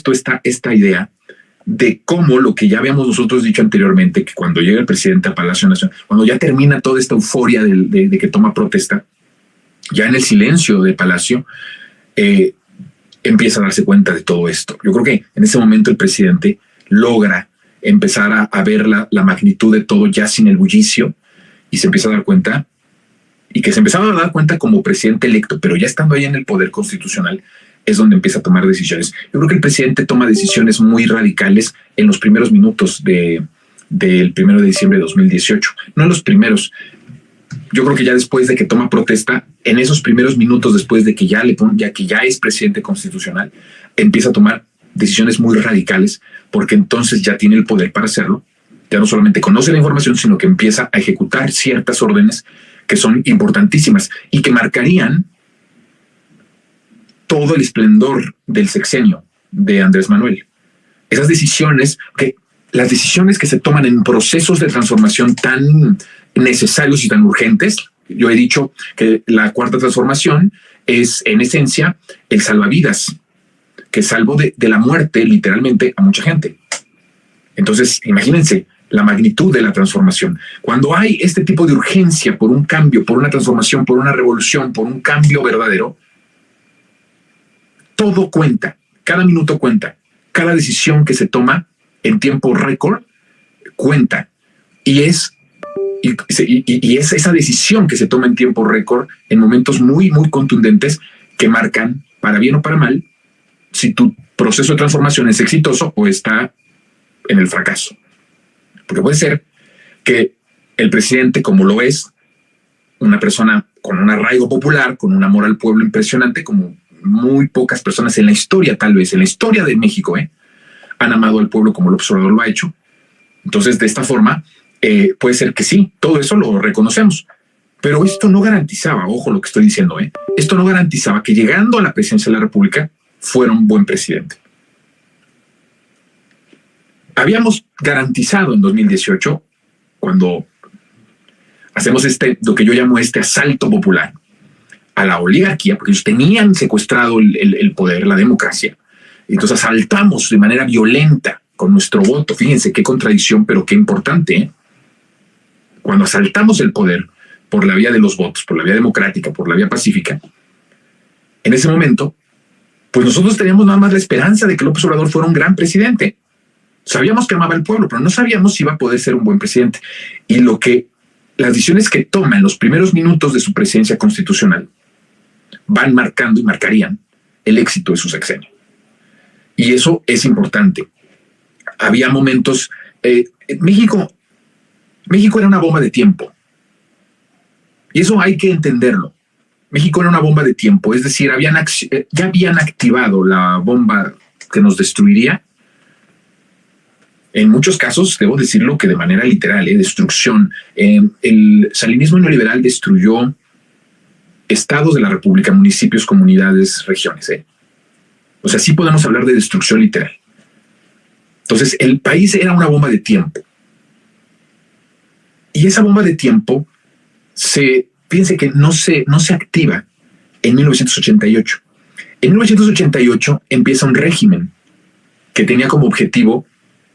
puesto esta idea de cómo lo que ya habíamos nosotros dicho anteriormente, que cuando llega el presidente a Palacio Nacional, cuando ya termina toda esta euforia de que toma protesta, ya en el silencio de Palacio, empieza a darse cuenta de todo esto. Yo creo que en ese momento el presidente logra empezar a ver la magnitud de todo ya sin el bullicio, y se empieza a dar cuenta, y que se empezaba a dar cuenta como presidente electo, pero ya estando ahí en el poder constitucional, es donde empieza a tomar decisiones. Yo creo que el presidente toma decisiones muy radicales en los primeros minutos del 1 de diciembre de 2018. No en los primeros. Yo creo que ya después de que toma protesta, en esos primeros minutos después de que ya es presidente constitucional, empieza a tomar decisiones muy radicales, porque entonces ya tiene el poder para hacerlo. Ya no solamente conoce la información, sino que empieza a ejecutar ciertas órdenes que son importantísimas y que marcarían todo el esplendor del sexenio de Andrés Manuel. Esas decisiones, las decisiones que se toman en procesos de transformación tan necesarios y tan urgentes. Yo he dicho que la cuarta transformación es, en esencia, el salvavidas, que salvó de la muerte literalmente a mucha gente. Entonces, imagínense la magnitud de la transformación. Cuando hay este tipo de urgencia por un cambio, por una transformación, por una revolución, por un cambio verdadero, todo cuenta, cada minuto cuenta, cada decisión que se toma en tiempo récord cuenta. Y es esa decisión que se toma en tiempo récord en momentos muy, muy contundentes que marcan, para bien o para mal, si tu proceso de transformación es exitoso o está en el fracaso. Porque puede ser que el presidente, como lo es, una persona con un arraigo popular, con un amor al pueblo impresionante, como muy pocas personas en la historia, tal vez en la historia de México, han amado al pueblo como López Obrador lo ha hecho. Entonces, de esta forma, puede ser que sí, todo eso lo reconocemos. Pero esto no garantizaba, ojo lo que estoy diciendo, esto no garantizaba que llegando a la presidencia de la República fuera un buen presidente. Habíamos garantizado en 2018, cuando hacemos lo que yo llamo asalto popular a la oligarquía, porque ellos tenían secuestrado el poder, la democracia. Entonces asaltamos de manera violenta con nuestro voto. Fíjense qué contradicción, pero qué importante. Cuando asaltamos el poder por la vía de los votos, por la vía democrática, por la vía pacífica, en ese momento, pues nosotros teníamos nada más la esperanza de que López Obrador fuera un gran presidente. Sabíamos que amaba al pueblo, pero no sabíamos si iba a poder ser un buen presidente. Y las decisiones que toma en los primeros minutos de su presidencia constitucional van marcando y marcarían el éxito de su sexenio. Y eso es importante. Había momentos... México era una bomba de tiempo. Y eso hay que entenderlo. México era una bomba de tiempo. Es decir, ya habían activado la bomba que nos destruiría. En muchos casos, debo decirlo que de manera literal, destrucción. El salinismo neoliberal destruyó estados de la República, municipios, comunidades, regiones. O sea, sí podemos hablar de destrucción literal. Entonces, el país era una bomba de tiempo. Y esa bomba de tiempo fíjense que no se activa en 1988. En 1988 empieza un régimen que tenía como objetivo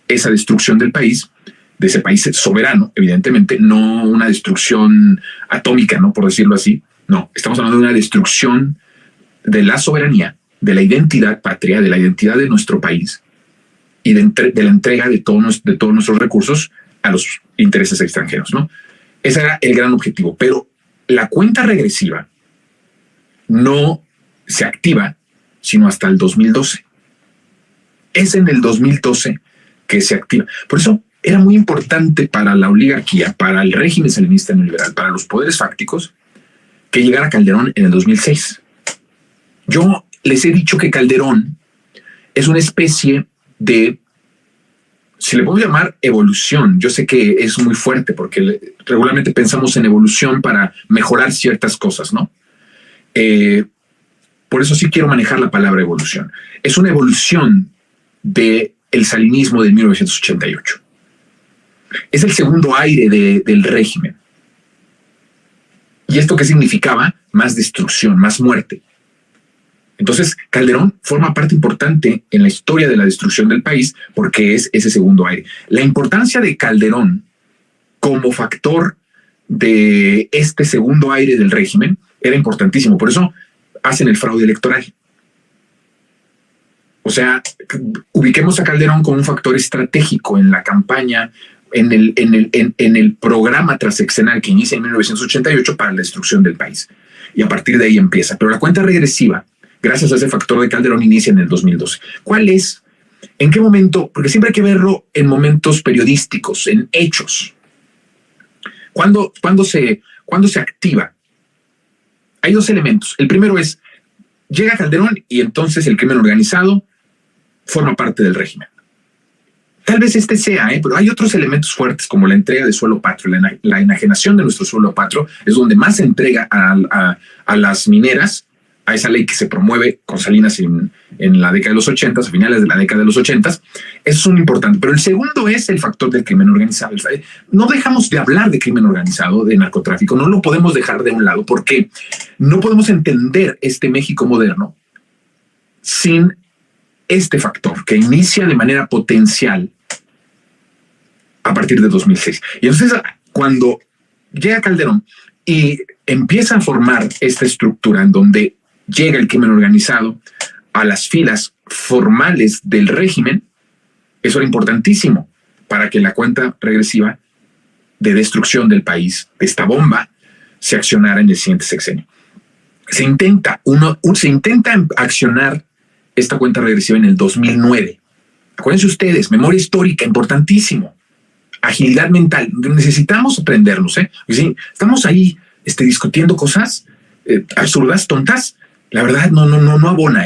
esa destrucción del país, de ese país soberano, evidentemente, no una destrucción atómica, ¿no? Por decirlo así. No, estamos hablando de una destrucción de la soberanía, de la identidad patria, de la identidad de nuestro país y de la entrega de todos nuestros recursos a los intereses extranjeros, ¿no? Ese era el gran objetivo. Pero la cuenta regresiva no se activa sino hasta el 2012. Es en el 2012 que se activa. Por eso era muy importante para la oligarquía, para el régimen salinista neoliberal, para los poderes fácticos, que llegara Calderón en el 2006. Yo les he dicho que Calderón es una especie de, si le puedo llamar evolución, yo sé que es muy fuerte porque regularmente pensamos en evolución para mejorar ciertas cosas, ¿no? Por eso sí quiero manejar la palabra evolución. Es una evolución del salinismo de 1988. Es el segundo aire del régimen. ¿Y esto qué significaba? Más destrucción, más muerte. Entonces, Calderón forma parte importante en la historia de la destrucción del país porque es ese segundo aire. La importancia de Calderón como factor de este segundo aire del régimen era importantísimo. Por eso hacen el fraude electoral. O sea, ubiquemos a Calderón como un factor estratégico en la campaña, en el programa transeccional que inicia en 1988 para la destrucción del país. Y a partir de ahí empieza. Pero la cuenta regresiva, gracias a ese factor de Calderón, inicia en el 2012. ¿Cuál es? ¿En qué momento? Porque siempre hay que verlo en momentos periodísticos, en hechos. ¿Cuándo se activa? Hay dos elementos. El primero es, llega Calderón y entonces el crimen organizado forma parte del régimen. Tal vez este sea, pero hay otros elementos fuertes como la entrega de suelo patrio, la enajenación de nuestro suelo patrio, es donde más se entrega a las mineras, a esa ley que se promueve con Salinas en la década de los 80, a finales de la década de los 80. Eso es un importante. Pero el segundo es el factor del crimen organizado. No dejamos de hablar de crimen organizado, de narcotráfico, no lo podemos dejar de un lado porque no podemos entender este México moderno sin este factor que inicia de manera potencial a partir de 2006. Y entonces, cuando llega Calderón y empieza a formar esta estructura en donde llega el crimen organizado a las filas formales del régimen, eso era importantísimo para que la cuenta regresiva de destrucción del país, de esta bomba, se accionara en el siguiente sexenio. Se intenta accionar esta cuenta regresiva en el 2009. Acuérdense ustedes, memoria histórica, importantísimo. Agilidad mental. Necesitamos aprendernos, ¿Sí? Estamos ahí discutiendo cosas absurdas, tontas. La verdad, no abona,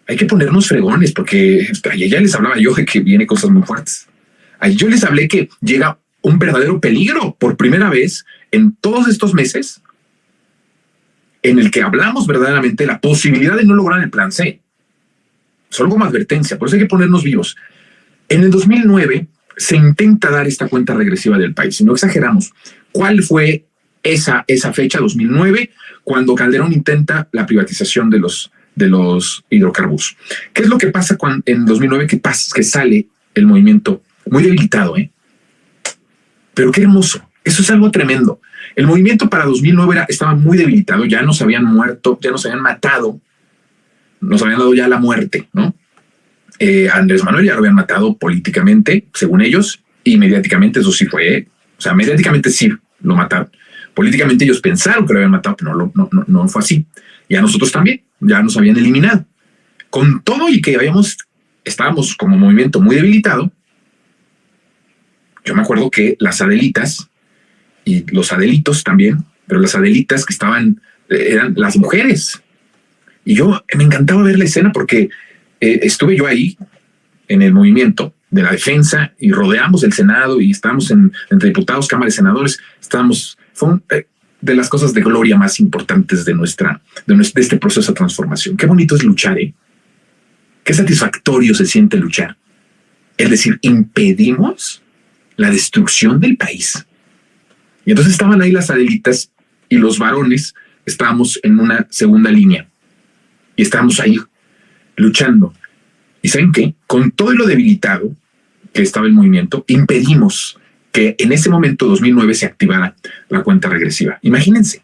Hay que ponernos fregones porque ya les hablaba yo de que viene cosas muy fuertes. Yo les hablé que llega un verdadero peligro por primera vez en todos estos meses en el que hablamos verdaderamente de la posibilidad de no lograr el plan C. Solo como advertencia, por eso hay que ponernos vivos. En el 2009 se intenta dar esta cuenta regresiva del país. Si no exageramos, ¿cuál fue esa fecha, 2009, cuando Calderón intenta la privatización de los hidrocarburos? ¿Qué es lo que pasa en 2009? Que sale el movimiento muy debilitado, Pero qué hermoso. Eso es algo tremendo. El movimiento para 2009 estaba muy debilitado. Ya nos habían muerto, ya nos habían matado. Nos habían dado ya la muerte, ¿no? Andrés Manuel ya lo habían matado políticamente, según ellos, y mediáticamente eso sí fue, o sea, mediáticamente sí lo mataron. Políticamente ellos pensaron que lo habían matado, pero no fue así. Y a nosotros también, ya nos habían eliminado. Con todo y que estábamos como movimiento muy debilitado, yo me acuerdo que las Adelitas y los Adelitos también, pero las Adelitas que eran las mujeres. Y yo me encantaba ver la escena porque estuve yo ahí en el movimiento de la defensa y rodeamos el Senado y estábamos entre diputados, Cámara de Senadores. Fue de las cosas de gloria más importantes de este proceso de transformación. Qué bonito es luchar, Qué satisfactorio se siente luchar. Es decir, impedimos la destrucción del país. Y entonces estaban ahí las Adelitas y los varones estábamos en una segunda línea. Y estábamos ahí luchando. ¿Y saben qué? Con todo lo debilitado que estaba el movimiento, impedimos que en ese momento, 2009, se activara la cuenta regresiva. Imagínense,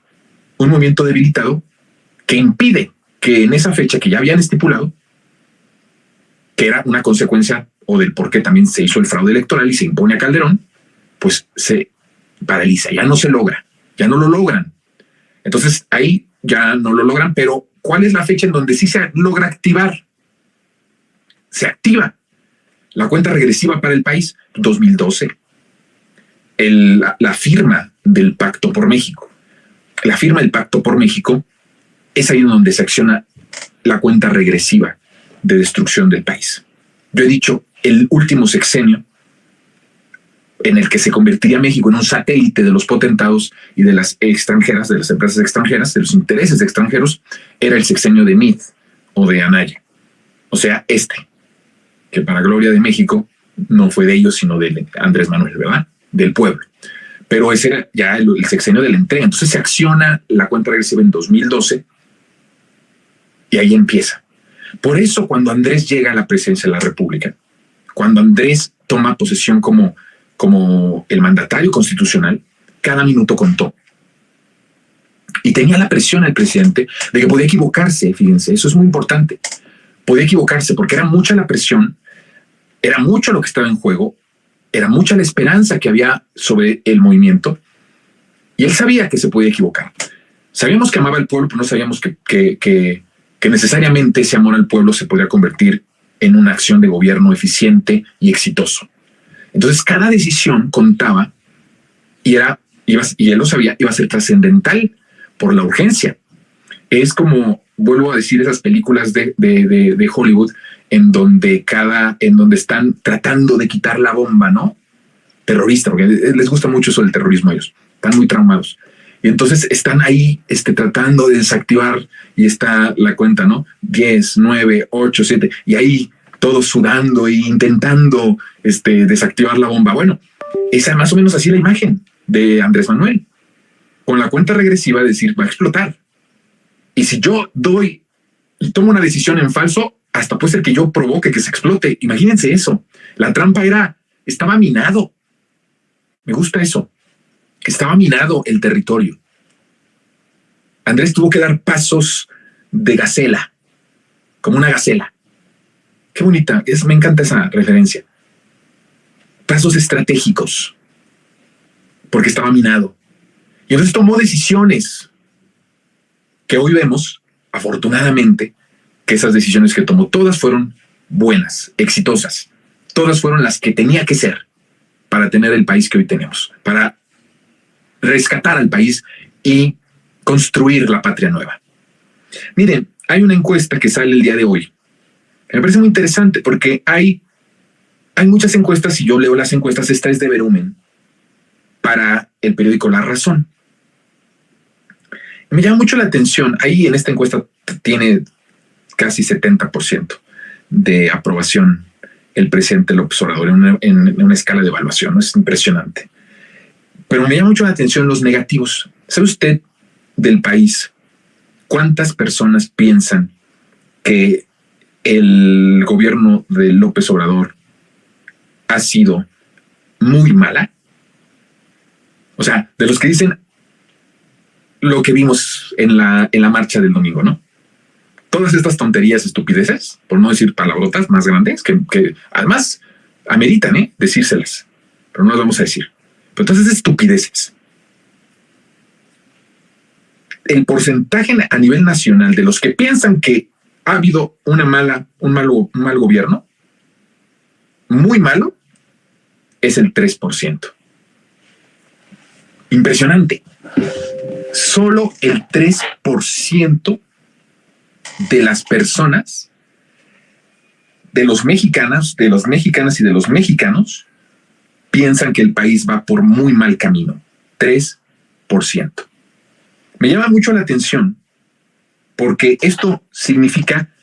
un movimiento debilitado que impide que en esa fecha que ya habían estipulado, que era una consecuencia o del por qué también se hizo el fraude electoral y se impone a Calderón, pues se paraliza, ya no se logra, ya no lo logran. Entonces ahí ya no lo logran, pero ¿cuál es la fecha en donde sí se logra activar? Se activa la cuenta regresiva para el país, 2012. La firma del Pacto por México. La firma del Pacto por México es ahí donde se acciona la cuenta regresiva de destrucción del país. Yo he dicho, el último sexenio en el que se convertiría México en un satélite de los potentados y de las extranjeras, de las empresas extranjeras, de los intereses extranjeros, era el sexenio de Meade o de Anaya. O sea, que para gloria de México no fue de ellos, sino de Andrés Manuel, ¿verdad? Del pueblo. Pero ese era ya el sexenio de la entrega. Entonces se acciona la cuenta regresiva en 2012 Y ahí empieza. Por eso cuando Andrés llega a la presidencia de la República, cuando Andrés toma posesión como el mandatario constitucional, cada minuto contó. Y tenía la presión al presidente de que podía equivocarse, fíjense, eso es muy importante. Podía equivocarse porque era mucha la presión, era mucho lo que estaba en juego, era mucha la esperanza que había sobre el movimiento, y él sabía que se podía equivocar. Sabíamos que amaba al pueblo, pero no sabíamos que necesariamente ese amor al pueblo se podría convertir en una acción de gobierno eficiente y exitoso. Entonces cada decisión contaba y él lo sabía, iba a ser trascendental por la urgencia. Es como, vuelvo a decir, esas películas de Hollywood en donde están tratando de quitar la bomba, ¿no? Terrorista, porque les gusta mucho eso del terrorismo a ellos. Están muy traumados. Y entonces están ahí tratando de desactivar y está la cuenta, ¿no? 10, 9, 8, 7. Y ahí todos sudando e intentando desactivar la bomba. Bueno, esa más o menos así la imagen de Andrés Manuel. Con la cuenta regresiva de decir, va a explotar. Y si yo doy y tomo una decisión en falso, hasta puede ser que yo provoque que se explote. Imagínense eso. La trampa estaba minado. Me gusta eso. Estaba minado el territorio. Andrés tuvo que dar pasos de gacela, como una gacela. Qué bonita, me encanta esa referencia. Pasos estratégicos, porque estaba minado. Y entonces tomó decisiones que hoy vemos, afortunadamente, que esas decisiones que tomó, todas fueron buenas, exitosas. Todas fueron las que tenía que ser para tener el país que hoy tenemos, para rescatar al país y construir la patria nueva. Miren, hay una encuesta que sale el día de hoy. Me parece muy interesante porque hay muchas encuestas y yo leo las encuestas. Esta es de Verumen para el periódico La Razón. Me llama mucho la atención. Ahí en esta encuesta tiene casi 70% de aprobación el presidente López Obrador en una escala de evaluación. Es impresionante. Pero me llama mucho la atención los negativos. ¿Sabe usted del país cuántas personas piensan que el gobierno de López Obrador ha sido muy mala? O sea, de los que dicen lo que vimos en la marcha del domingo, ¿no? Todas estas tonterías, estupideces, por no decir palabrotas más grandes, que además ameritan decírselas, pero no las vamos a decir. Pero todas esas estupideces. El porcentaje a nivel nacional de los que piensan que ha habido un mal gobierno, muy malo, es el 3%. Impresionante. Solo el 3% de las personas, de los mexicanas y de los mexicanos, piensan que el país va por muy mal camino. 3%. Me llama mucho la atención porque esto significa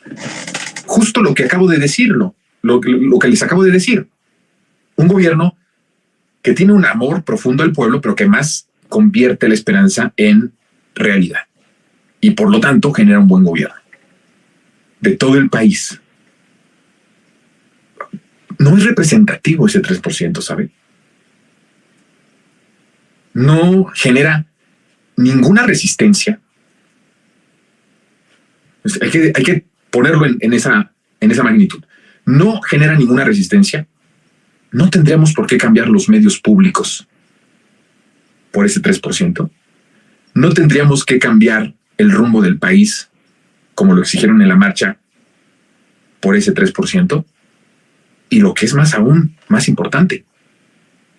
justo lo que acabo de decirlo, lo que les acabo de decir. Un gobierno que tiene un amor profundo al pueblo, pero que más convierte la esperanza en realidad. Y por lo tanto genera un buen gobierno de todo el país. No es representativo ese 3%, ¿sabe? No genera ninguna resistencia. Hay que ponerlo en esa magnitud. No genera ninguna resistencia. No tendríamos por qué cambiar los medios públicos por ese 3%. No tendríamos que cambiar el rumbo del país, como lo exigieron en la marcha, por ese 3%. Y lo que es más importante,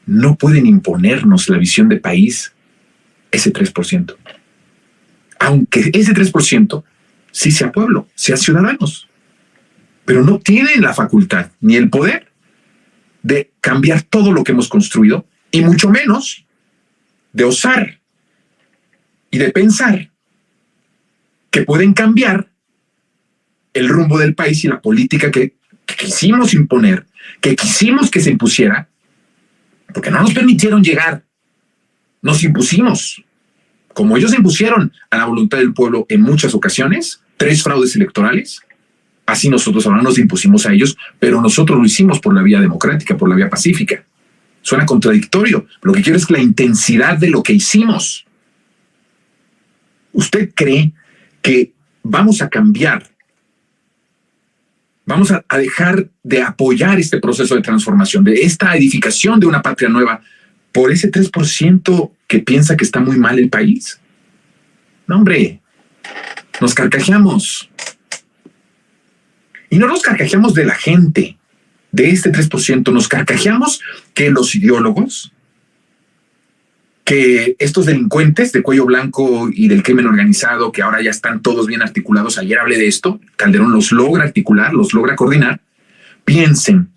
no pueden imponernos la visión de país ese 3%. Aunque ese 3% sí sea pueblo, sea ciudadanos, pero no tienen la facultad ni el poder de cambiar todo lo que hemos construido, y mucho menos de osar y de pensar que pueden cambiar el rumbo del país y la política que quisimos imponer, que quisimos que se impusiera, porque no nos permitieron llegar. Nos impusimos. Como ellos se impusieron a la voluntad del pueblo en muchas ocasiones, 3 fraudes electorales. Así nosotros ahora nos impusimos a ellos, pero nosotros lo hicimos por la vía democrática, por la vía pacífica. Suena contradictorio. Lo que quiero es la intensidad de lo que hicimos. ¿Usted cree que vamos a cambiar? Vamos a dejar de apoyar este proceso de transformación, de esta edificación de una patria nueva, por ese 3% que piensa que está muy mal el país. No, hombre, nos carcajeamos. Y no nos carcajeamos de la gente, de este 3%, nos carcajeamos que los ideólogos, que estos delincuentes de cuello blanco y del crimen organizado, que ahora ya están todos bien articulados, ayer hablé de esto, Calderón los logra articular, los logra coordinar, piensen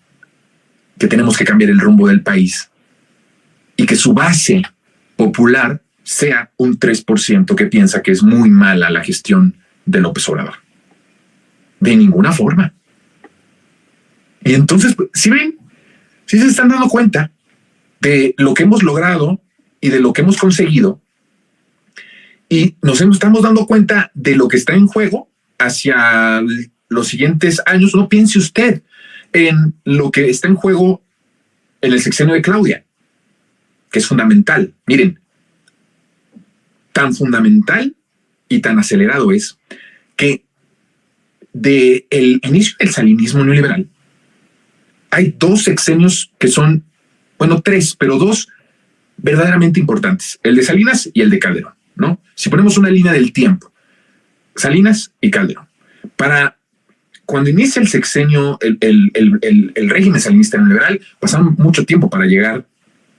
que tenemos que cambiar el rumbo del país y que su base popular sea un 3% que piensa que es muy mala la gestión de López Obrador. De ninguna forma. Y entonces, ¿sí ven? ¿Sí se están dando cuenta de lo que hemos logrado y de lo que hemos conseguido? Y estamos dando cuenta de lo que está en juego hacia los siguientes años. No piense usted en lo que está en juego en el sexenio de Claudia, que es fundamental. Miren, tan fundamental y tan acelerado es que del inicio del salinismo neoliberal hay 2 sexenios que son, bueno, 3, pero 2 verdaderamente importantes, el de Salinas y el de Calderón, ¿no? Si ponemos una línea del tiempo, Salinas y Calderón, para cuando inicia el sexenio, el régimen salinista neoliberal, pasaron mucho tiempo para llegar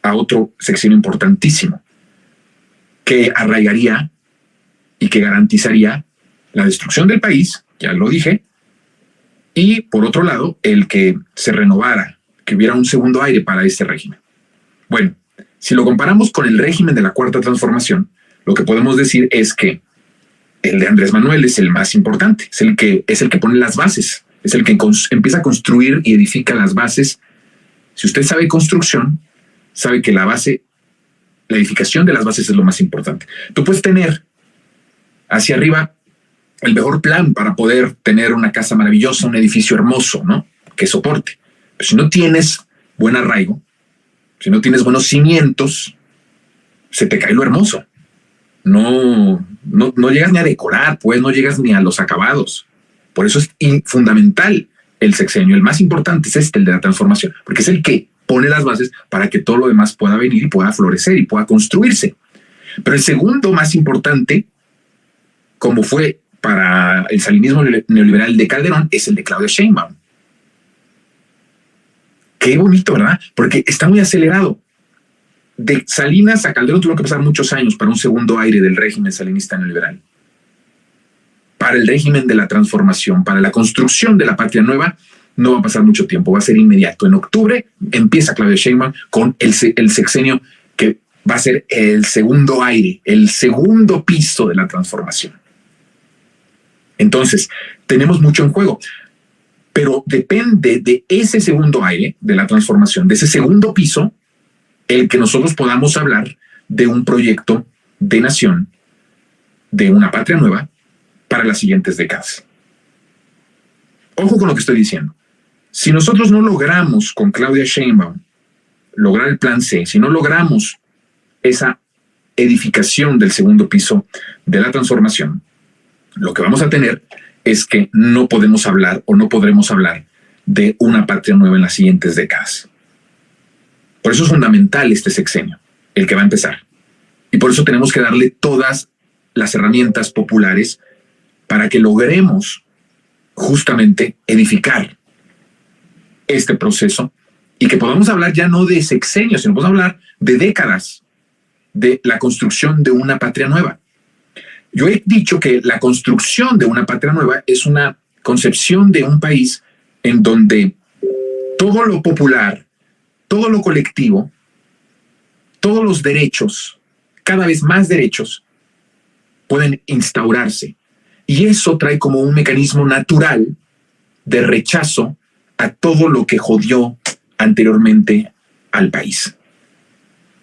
a otro sexenio importantísimo que arraigaría y que garantizaría la destrucción del país, ya lo dije, y por otro lado, el que se renovara, que hubiera un segundo aire para este régimen. Bueno, si lo comparamos con el régimen de la Cuarta Transformación, lo que podemos decir es que el de Andrés Manuel es el más importante, es el que pone las bases, es el que empieza a construir y edifica las bases. Si usted sabe construcción, sabe que la edificación de las bases es lo más importante. Tú puedes tener hacia arriba el mejor plan para poder tener una casa maravillosa, un edificio hermoso, ¿no? Que soporte. Pero si no tienes buen arraigo, si no tienes buenos cimientos, se te cae lo hermoso. No llegas ni a decorar, pues no llegas ni a los acabados. Por eso es fundamental el sexenio. El más importante es el de la transformación, porque es el que pone las bases para que todo lo demás pueda venir y pueda florecer y pueda construirse. Pero el segundo más importante, como fue para el salinismo neoliberal de Calderón, es el de Claudia Sheinbaum. Qué bonito, ¿verdad? Porque está muy acelerado. De Salinas a Calderón tuvieron que pasar muchos años para un segundo aire del régimen salinista neoliberal. Para el régimen de la transformación, para la construcción de la patria nueva, no va a pasar mucho tiempo, va a ser inmediato. En octubre empieza Claudia Sheinbaum con el sexenio que va a ser el segundo aire, el segundo piso de la transformación. Entonces, tenemos mucho en juego, pero depende de ese segundo aire, de la transformación, de ese segundo piso, el que nosotros podamos hablar de un proyecto de nación, de una patria nueva para las siguientes décadas. Ojo con lo que estoy diciendo. Si nosotros no logramos con Claudia Sheinbaum lograr el plan C, si no logramos esa edificación del segundo piso de la transformación, lo que vamos a tener es que no podemos hablar o no podremos hablar de una patria nueva en las siguientes décadas. Por eso es fundamental este sexenio, el que va a empezar. Y por eso tenemos que darle todas las herramientas populares para que logremos justamente edificar este proceso y que podamos hablar ya no de sexenios, sino podemos hablar de décadas de la construcción de una patria nueva. Yo he dicho que la construcción de una patria nueva es una concepción de un país en donde todo lo popular, todo lo colectivo, todos los derechos, cada vez más derechos, pueden instaurarse. Y eso trae como un mecanismo natural de rechazo a todo lo que jodió anteriormente al país.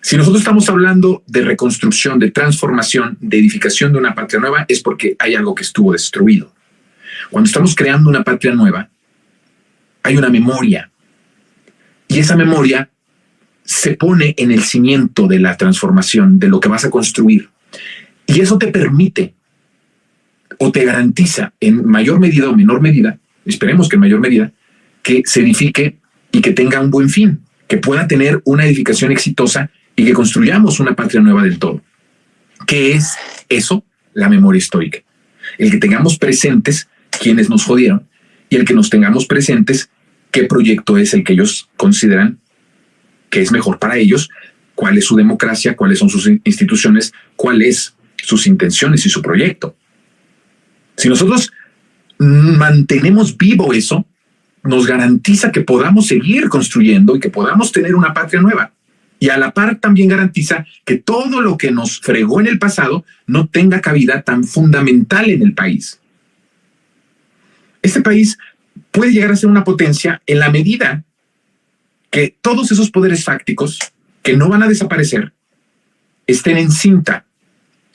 Si nosotros estamos hablando de reconstrucción, de transformación, de edificación de una patria nueva, es porque hay algo que estuvo destruido. Cuando estamos creando una patria nueva, hay una memoria. Y esa memoria se pone en el cimiento de la transformación, de lo que vas a construir. Y eso te permite o te garantiza en mayor medida o menor medida, esperemos que en mayor medida, que se edifique y que tenga un buen fin, que pueda tener una edificación exitosa y que construyamos una patria nueva del todo. ¿Qué es eso? La memoria histórica. El que tengamos presentes quienes nos jodieron y el que nos tengamos presentes qué proyecto es el que ellos consideran que es mejor para ellos, cuál es su democracia, cuáles son sus instituciones, cuáles sus intenciones y su proyecto. Si nosotros mantenemos vivo eso, nos garantiza que podamos seguir construyendo y que podamos tener una patria nueva. Y a la par también garantiza que todo lo que nos fregó en el pasado no tenga cabida tan fundamental en el país. Este país puede llegar a ser una potencia en la medida que todos esos poderes fácticos que no van a desaparecer estén en cinta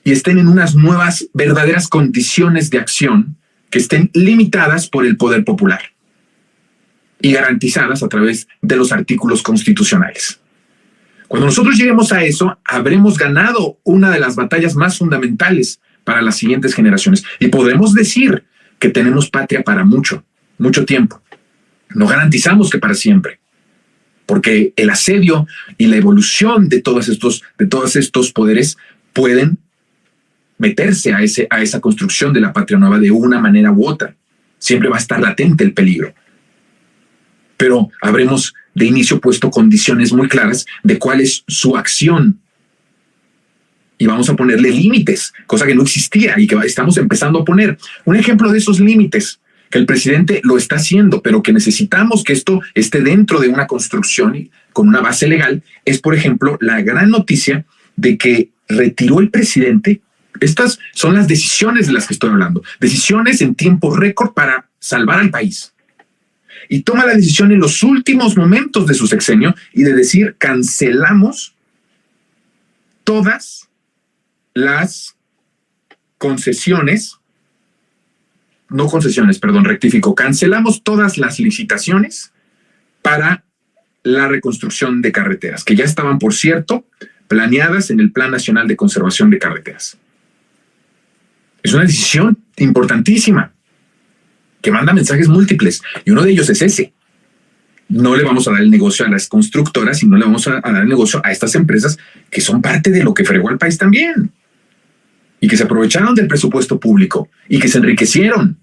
y estén en unas nuevas verdaderas condiciones de acción que estén limitadas por el poder popular y garantizadas a través de los artículos constitucionales. Cuando nosotros lleguemos a eso, habremos ganado una de las batallas más fundamentales para las siguientes generaciones y podremos decir que tenemos patria para mucho tiempo. No garantizamos que para siempre, porque el asedio y la evolución de todos estos poderes pueden meterse a esa construcción de la patria nueva de una manera u otra. Siempre va a estar latente el peligro. Pero habremos de inicio puesto condiciones muy claras de cuál es su acción. Y vamos a ponerle límites, cosa que no existía y que estamos empezando a poner. Un ejemplo de esos límites, que el presidente lo está haciendo, pero que necesitamos que esto esté dentro de una construcción y con una base legal, es, por ejemplo, la gran noticia de que retiró el presidente. Estas son las decisiones de las que estoy hablando. Decisiones en tiempo récord para salvar al país. Y toma la decisión en los últimos momentos de su sexenio y de decir, cancelamos todas las cancelamos todas las licitaciones para la reconstrucción de carreteras, que ya estaban, por cierto, planeadas en el Plan Nacional de Conservación de Carreteras. Es una decisión importantísima que manda mensajes múltiples y uno de ellos es ese. No le vamos a dar el negocio a las constructoras y no le vamos a dar el negocio a estas empresas que son parte de lo que fregó al país también y que se aprovecharon del presupuesto público y que se enriquecieron.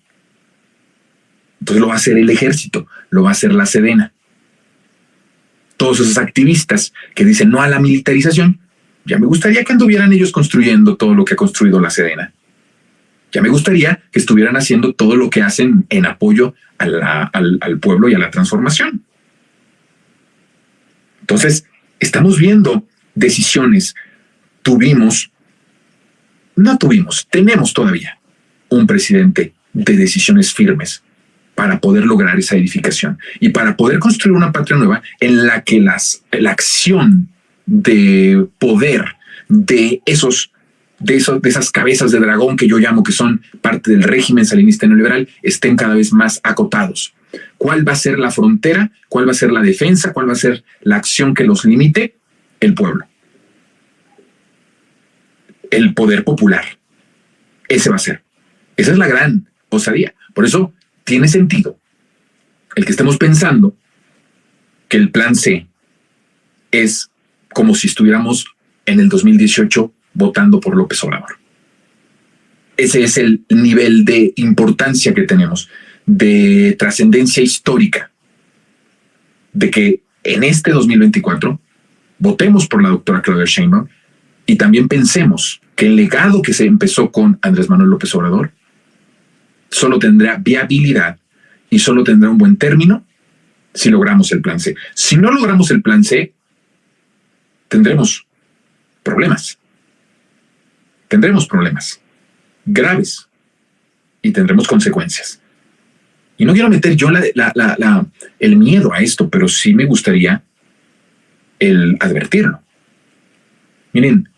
Entonces lo va a hacer el ejército, lo va a hacer la Sedena. Todos esos activistas que dicen no a la militarización, ya me gustaría que anduvieran ellos construyendo todo lo que ha construido la Sedena. Ya me gustaría que estuvieran haciendo todo lo que hacen en apoyo al pueblo y a la transformación. Entonces, estamos viendo decisiones. Tenemos todavía un presidente de decisiones firmes para poder lograr esa edificación y para poder construir una patria nueva en la que la acción de poder de esas cabezas de dragón que yo llamo que son parte del régimen salinista neoliberal estén cada vez más acotados. ¿Cuál va a ser la frontera? ¿Cuál va a ser la defensa? ¿Cuál va a ser la acción que los limite? El pueblo. El poder popular. Ese va a ser. Esa es la gran osadía. Por eso tiene sentido el que estemos pensando que el plan C es como si estuviéramos en el 2018 votando por López Obrador. Ese es el nivel de importancia que tenemos, de trascendencia histórica, de que en este 2024 votemos por la doctora Claudia Sheinbaum y también pensemos que el legado que se empezó con Andrés Manuel López Obrador solo tendrá viabilidad y solo tendrá un buen término si logramos el plan C. Si no logramos el plan C, tendremos problemas. Tendremos problemas graves y tendremos consecuencias. Y no quiero meter yo el miedo a esto, pero sí me gustaría el advertirlo. Miren,